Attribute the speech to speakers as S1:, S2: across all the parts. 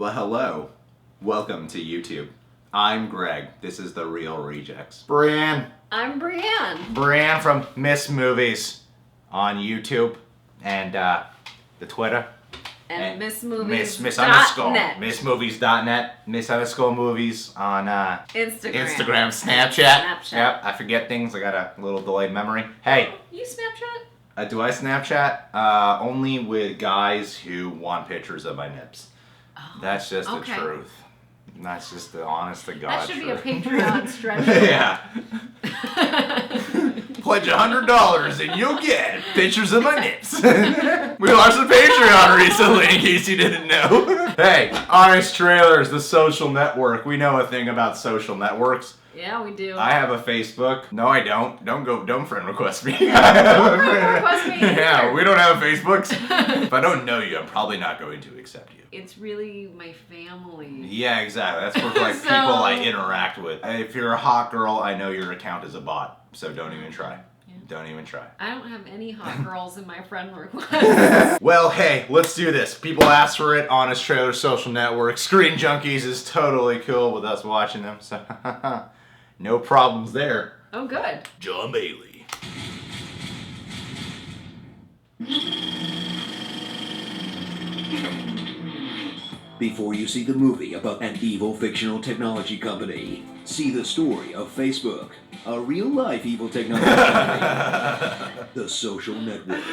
S1: Well, hello. Welcome to YouTube. I'm Greg. This is The Real Rejects.
S2: Brianne.
S3: I'm Brianne.
S2: Brianne from Miss Movies on YouTube and the Twitter.
S3: And MissMovies.net.
S2: MissMovies.net. Miss_movies on Instagram, Snapchat. Yep, I forget things. I got a little delayed memory. Hey.
S3: You Snapchat?
S2: Do I Snapchat? Only with guys who want pictures of my nips.
S3: Oh,
S2: that's just the truth. That's just the honest to God
S3: That should
S2: truth.
S3: be a Patreon stretch.
S2: Yeah. Pledge $100 and you'll get pictures of my nips. We launched a Patreon recently, in case you didn't know. Hey, Honest Trailers, the social network. We know a thing about social networks.
S3: Yeah, we do.
S2: I have a Facebook. No, I don't. Don't friend request me.
S3: Don't friend request me either.
S2: Yeah, we don't have Facebooks. If I don't know you, I'm probably not going to accept you.
S3: It's really my family.
S2: Yeah, exactly. That's for like people I interact with. If you're a hot girl, I know your account is a bot, so don't even try. Yeah. Don't even try.
S3: I don't have any hot girls in my friend request.
S2: Well, hey, let's do this. People ask for it. Honest Trailer Social Network. Screen Junkies is totally cool with us watching them, so no problems there.
S3: Oh, good.
S2: John Bailey.
S4: Before you see the movie about an evil fictional technology company, see the story of Facebook, a real-life evil technology company, the social network.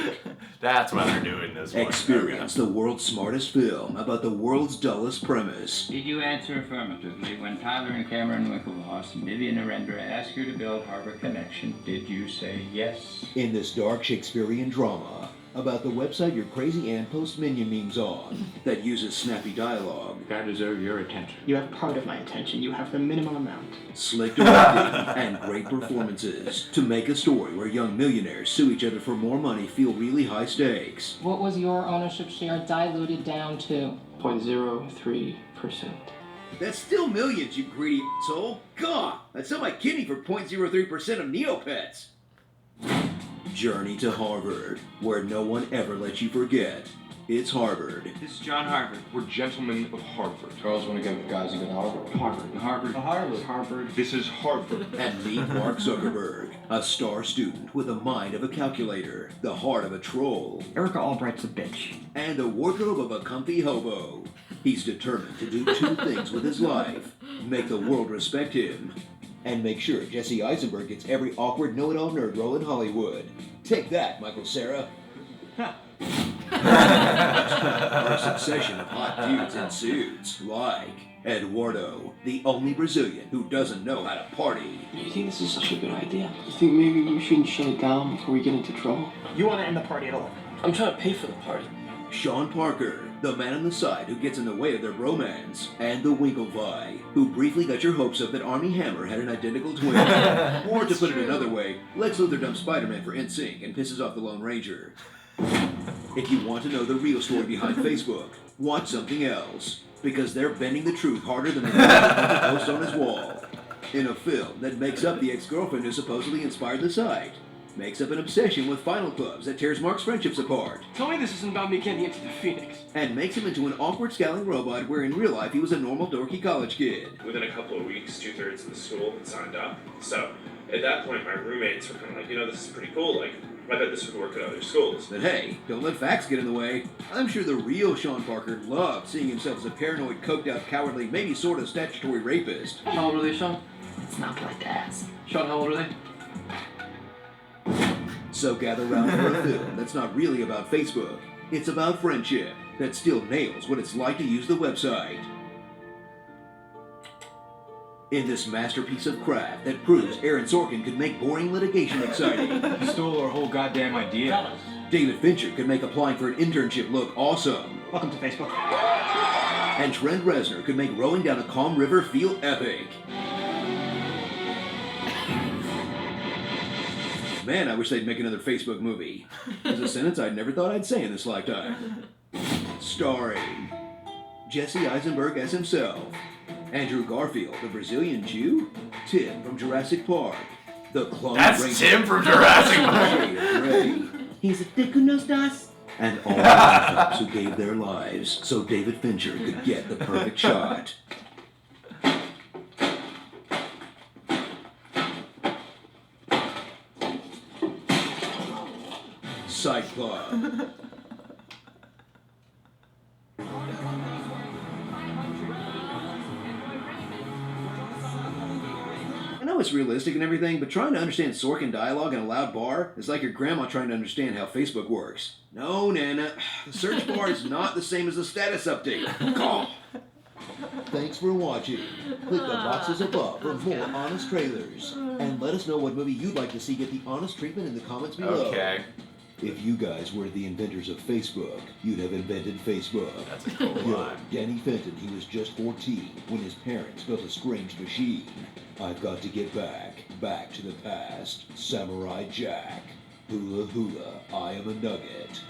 S2: That's what they're doing this one.
S4: Experience the world's smartest film about the world's dullest premise.
S5: Did you answer affirmatively when Tyler and Cameron Winklevoss and Vivian Narendra asked you to build Harbor Connection? Did you say yes?
S4: In this dark Shakespearean drama about the website your crazy aunt posts minion memes on that uses snappy dialogue.
S5: I deserve your attention.
S6: You have part of my attention. You have the minimum amount.
S4: Slick directing and great performances to make a story where young millionaires sue each other for more money feel really high stakes.
S7: What was your ownership share diluted down to?
S6: 0.03%.
S4: That's still millions, you greedy asshole. God, I'd sell my kidney for 0.03% of Neopets. Journey to Harvard, where no one ever lets you forget. It's Harvard.
S5: This is John Harvard.
S8: We're gentlemen of Harvard.
S6: Girls want to go with guys who go to Harvard. Harvard.
S8: This is Harvard.
S4: And meet Mark Zuckerberg, a star student with the mind of a calculator, the heart of a troll,
S9: Erica Albright's a bitch,
S4: and the wardrobe of a comfy hobo. He's determined to do two things with his life: make the world respect him, and make sure Jesse Eisenberg gets every awkward know-it-all nerd role in Hollywood. Take that, Michael Cera. A succession of hot dudes in suits, like Eduardo, the only Brazilian who doesn't know how to party.
S6: You think this is such a good idea? You think maybe we shouldn't shut it down before we get into trouble?
S9: You want to end the party at 11.
S6: I'm trying to pay for the party.
S4: Sean Parker, the man on the side who gets in the way of their bromance, and the Winklevi, who briefly got your hopes up that Armie Hammer had an identical twin. Or to put it another way, Lex Luthor dumps Spider-Man for NSYNC and pisses off the Lone Ranger. If you want to know the real story behind Facebook, watch something else, because they're bending the truth harder than the post on his wall. In a film that makes up the ex-girlfriend who supposedly inspired the site, makes up an obsession with final clubs that tears Mark's friendships apart.
S6: Tell me this isn't about me getting into the Phoenix.
S4: And makes him into an awkward scowling robot where in real life he was a normal dorky college kid.
S10: Within a couple of weeks, 2/3 of the school had signed up. So at that point, my roommates were kind of like, this is pretty cool. Like, I bet this would work at other schools.
S4: But hey, don't let facts get in the way. I'm sure the real Sean Parker loved seeing himself as a paranoid, coked-out, cowardly, maybe sort of statutory rapist.
S6: How old are they, Sean?
S9: It's not like that.
S6: Sean, how old are they?
S4: So gather round for a film that's not really about Facebook. It's about friendship that still nails what it's like to use the website. In this masterpiece of craft that proves Aaron Sorkin could make boring litigation exciting.
S8: He stole our whole goddamn idea.
S4: David Fincher could make applying for an internship look awesome.
S9: Welcome to Facebook.
S4: And Trent Reznor could make rowing down a calm river feel epic. Man, I wish they'd make another Facebook movie. It's a sentence I never thought I'd say in this lifetime. Starring Jesse Eisenberg as himself, Andrew Garfield, the Brazilian Jew, Tim from Jurassic Park, the clone.
S2: That's Tim from Jurassic Park.
S4: He's a tico nos das. and all the cops who gave their lives so David Fincher could get the perfect shot. Sight Club. I know it's realistic and everything, but trying to understand Sorkin dialogue in a loud bar is like your grandma trying to understand how Facebook works. No, Nana, the search bar is not the same as the status update. Call. Thanks for watching. Click the boxes above for more honest trailers. And let us know what movie you'd like to see get the honest treatment in the comments below.
S2: Okay.
S4: If you guys were the inventors of Facebook, you'd have invented Facebook.
S2: That's a cool line.
S4: Danny Fenton, he was just 14 when his parents built a strange machine. I've got to get back to the past. Samurai Jack. Hula Hula, I am a nugget.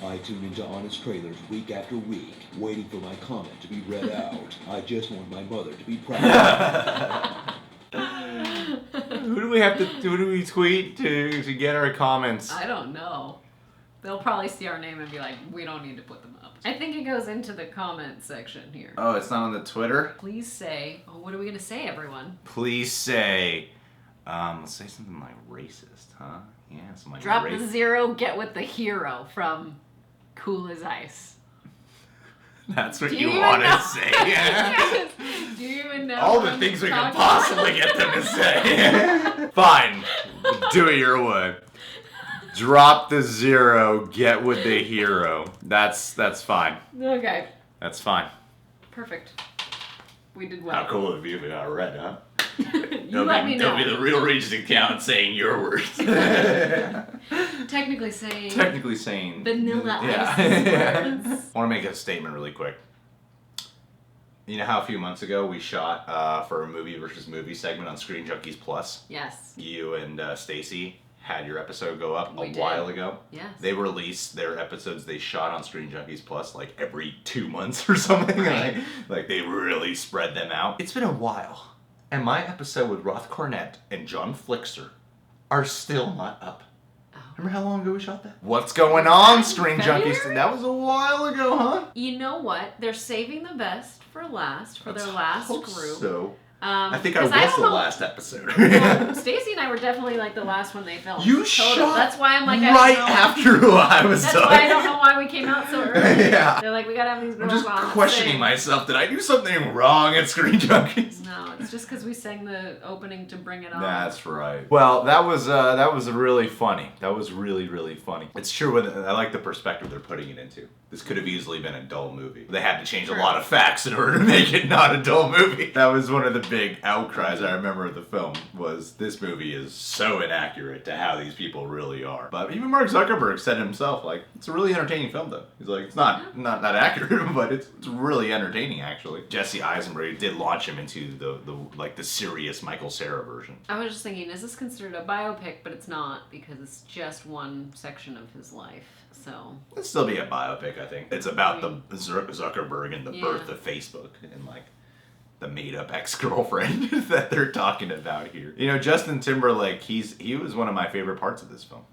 S4: I tune into honest trailers week after week, waiting for my comment to be read out. I just want my mother to be proud.
S2: Who do we tweet to get our comments?
S3: I don't know. They'll probably see our name and be like, we don't need to put them up. I think it goes into the comment section here.
S2: Oh, it's not on the Twitter?
S3: Please say, what are we going to say, everyone?
S2: Please say, let's say something like racist, huh? Yeah, something like
S3: Drop the zero, get with the hero from Cool as Ice.
S2: That's what you want to say.
S3: Yes. Do you even know?
S2: All the things we can possibly get them to say. Fine. Do it your way. Drop the zero, get with the hero. That's fine.
S3: Okay.
S2: That's fine.
S3: Perfect. We did well.
S2: How cool of you if we got red, huh?
S3: You let me know.
S2: Don't be the Real Regis account saying your words.
S3: Technically saying
S2: Yeah.
S3: Vanilla Ice's words.
S2: I want to make a statement really quick. You know how a few months ago we shot for a movie versus movie segment on Screen Junkies Plus?
S3: Yes.
S2: You and Stacy had your episode go up
S3: We
S2: a
S3: did.
S2: while ago.
S3: Yes.
S2: They release their episodes they shot on Screen Junkies Plus like every 2 months or something.
S3: Right.
S2: Like they really spread them out. It's been a while. And my episode with Roth Cornett and John Flixer are still not up. Remember how long ago we shot that? What's going on, Screen Junkies?
S3: February?
S2: That was a while ago, huh?
S3: You know what? They're saving the best for last, for their last
S2: Hope
S3: group.
S2: So. I think I
S3: 'cause
S2: was
S3: don't
S2: the
S3: know-
S2: last episode.
S3: Well, Stacy and I were definitely like the last one they filmed.
S2: You
S3: Total.
S2: shot
S3: That's why I'm like,
S2: right
S3: I don't know.
S2: after I was
S3: That's
S2: done.
S3: why I don't know why we came out so early.
S2: Yeah.
S3: They're like, we gotta have these
S2: I'm
S3: girls
S2: just
S3: on.
S2: questioning myself. Did I do something wrong at Screen Junkies?
S3: No, it's just because we sang the opening to Bring It On.
S2: That's right. Well, that was really funny. That was really, really funny. It's true. I like the perspective they're putting it into. This could have easily been a dull movie. They had to change a lot of facts in order to make it not a dull movie. That was one of the big outcries I remember of the film, was this movie is so inaccurate to how these people really are. But even Mark Zuckerberg said himself, like, it's a really entertaining film though. He's like, it's not that accurate, but it's really entertaining actually. Jesse Eisenberg did launch him into the serious Michael Cera version.
S3: I was just thinking, is this considered a biopic? But it's not, because it's just one section of his life. So
S2: It'd still be a biopic, I think. It's about the Zuckerberg and the
S3: Yeah.
S2: birth of Facebook and like the made-up ex-girlfriend that they're talking about here. You know, Justin Timberlake, he was one of my favorite parts of this film.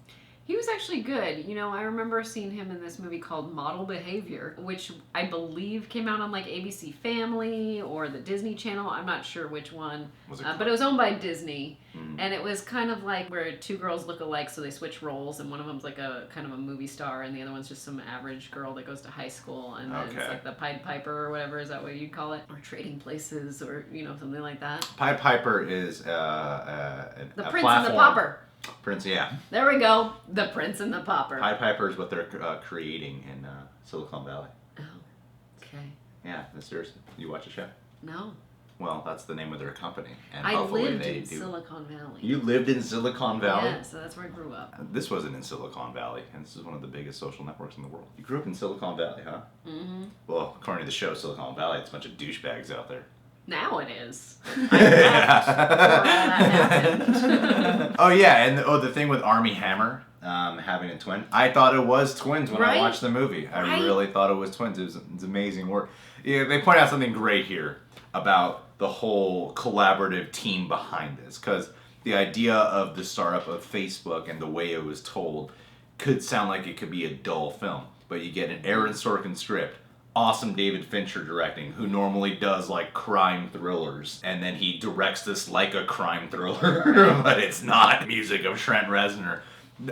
S3: he was actually good. You know, I remember seeing him in this movie called Model Behavior, which I believe came out on like ABC Family or the Disney Channel. I'm not sure which one.
S2: Was it
S3: but it was owned by Disney.
S2: Mm.
S3: And it was kind of like where two girls look alike, so they switch roles, and one of them's like a kind of a movie star, and the other one's just some average girl that goes to high school, and then
S2: Okay.
S3: it's like the Pied Piper or whatever, is that what you'd call it? Or Trading Places, or, you know, something like that.
S2: Pied Piper is
S3: The
S2: a
S3: Prince
S2: platform.
S3: and the Pauper.
S2: Prince, yeah.
S3: There we go. The Prince and the Pauper.
S2: Pied Piper is what they're creating in Silicon Valley.
S3: Oh, okay.
S2: Yeah, no, seriously. You watch the show?
S3: No.
S2: Well, that's the name of their company. And
S3: I
S2: hopefully
S3: lived
S2: they
S3: in
S2: do.
S3: Silicon Valley.
S2: You lived in Silicon Valley?
S3: Yeah, so that's where I grew up.
S2: This wasn't in Silicon Valley, and this is one of the biggest social networks in the world. You grew up in Silicon Valley, huh?
S3: Mm-hmm.
S2: Well, according to the show Silicon Valley, it's a bunch of douchebags out there.
S3: Now it is. I left before all that happened.
S2: Oh yeah, and the thing with Armie Hammer having a twin, I thought it was twins when I
S3: Right?
S2: watched the movie. I
S3: Right?
S2: really thought it was twins. It's amazing work. Yeah, they point out something great here about the whole collaborative team behind this, because the idea of the startup of Facebook and the way it was told could sound like it could be a dull film, but you get an Aaron Sorkin script, awesome David Fincher directing, who normally does like crime thrillers, and then he directs this like a crime thriller, but it's not. Music of Trent Reznor.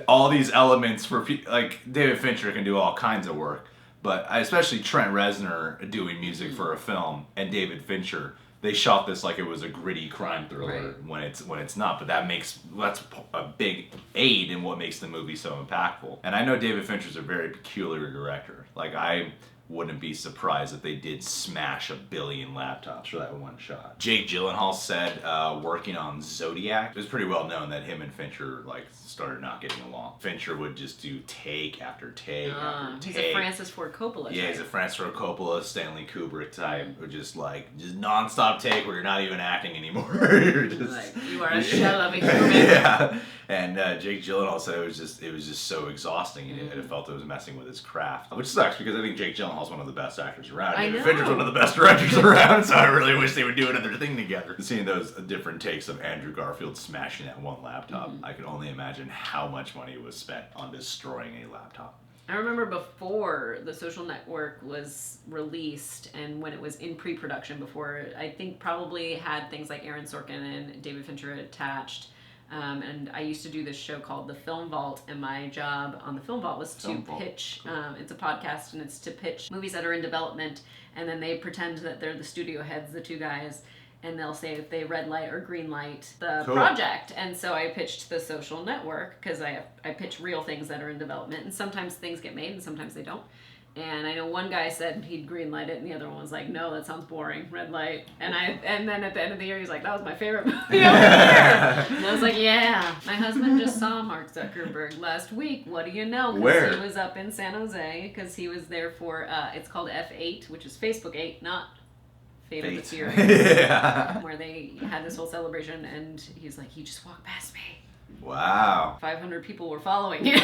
S2: All these elements for like David Fincher can do all kinds of work, but especially Trent Reznor doing music for a film, and David Fincher, they shot this like it was a gritty crime thriller when it's not. But that's a big aid in what makes the movie so impactful. And I know David Fincher's a very peculiar director. Like I wouldn't be surprised if they did smash 1 billion laptops for that one shot. Jake Gyllenhaal said working on Zodiac, it was pretty well known that him and Fincher like started not getting along. Fincher would just do take after take after take.
S3: He's a Francis Ford Coppola type.
S2: Yeah, he's a Francis Ford Coppola, Stanley Kubrick type, who just non-stop take where you're not even acting anymore. You're just,
S3: like, you are a shell of a human.
S2: Yeah. And Jake Gyllenhaal said it was just so exhausting, and it felt it was messing with his craft, which sucks because I think Jake Gyllenhaal's one of the best actors around. David Fincher's one of the best directors around, so I really wish they would do another thing together. Seeing those different takes of Andrew Garfield smashing that one laptop, I can only imagine how much money was spent on destroying a laptop.
S3: I remember before The Social Network was released and when it was in pre-production, before I think probably had things like Aaron Sorkin and David Fincher attached. And I used to do this show called The Film Vault, and my job on The Film Vault was to pitch, it's a podcast, and it's to pitch movies that are in development, and then they pretend that they're the studio heads, the two guys, and they'll say if they red light or green light the project. And so I pitched The Social Network, because I pitch real things that are in development, and sometimes things get made and sometimes they don't. And I know one guy said he'd green light it, and the other one was like, "No, that sounds boring. Red light." And then at the end of the year, he's like, "That was my favorite movie of the year." And I was like, "Yeah, my husband just saw Mark Zuckerberg last week. What do you know?"
S2: Where?
S3: He was up in San Jose because he was there for it's called F8, which is Facebook 8, not Fate of the Furious.
S2: Yeah.
S3: Where they had this whole celebration, and he's like, "He just walked past me."
S2: Wow.
S3: 500 people were following him.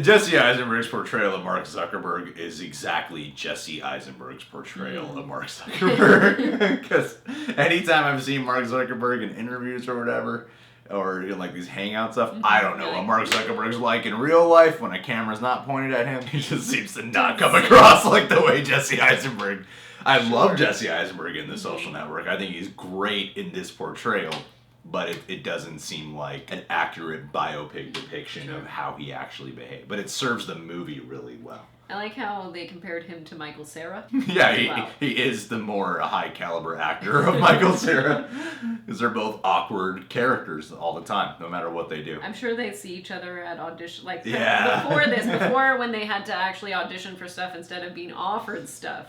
S2: Jesse Eisenberg's portrayal of Mark Zuckerberg is exactly Jesse Eisenberg's portrayal of Mark Zuckerberg. Because anytime I've seen Mark Zuckerberg in interviews or whatever, or in like these hangout stuff, I don't know what Mark Zuckerberg's like in real life when a camera's not pointed at him. He just seems to not come across like the way Jesse Eisenberg. I love Jesse Eisenberg in The Social Network. I think he's great in this portrayal. But it doesn't seem like an accurate biopic depiction of how he actually behaved. But it serves the movie really well.
S3: I like how they compared him to Michael Cera.
S2: Yeah, he is the more high caliber actor of Michael Cera. Because they're both awkward characters all the time, no matter what they do.
S3: I'm sure they see each other at audition. Like before when they had to actually audition for stuff instead of being offered stuff.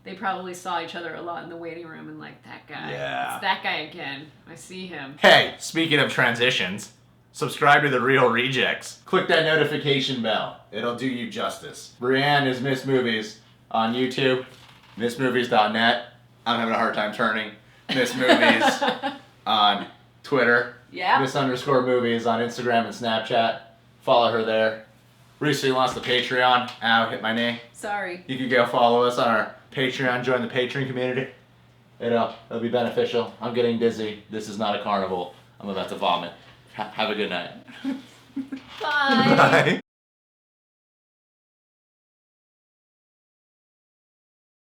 S3: They probably saw each other a lot in the waiting room and like, that guy.
S2: Yeah.
S3: It's that guy again. I see him.
S2: Hey, speaking of transitions, subscribe to The Real Rejects. Click that notification bell. It'll do you justice. Brianne is Miss Movies on YouTube, missmovies.net. I'm having a hard time turning. Miss Movies on Twitter.
S3: Yeah.
S2: Miss_movies on Instagram and Snapchat. Follow her there. Recently launched the Patreon. Ow, hit my knee.
S3: Sorry.
S2: You can go follow us on our Patreon, join the Patreon community. It'll be beneficial. I'm getting dizzy. This is not a carnival. I'm about to vomit. Have a good night.
S3: Bye.
S2: Bye.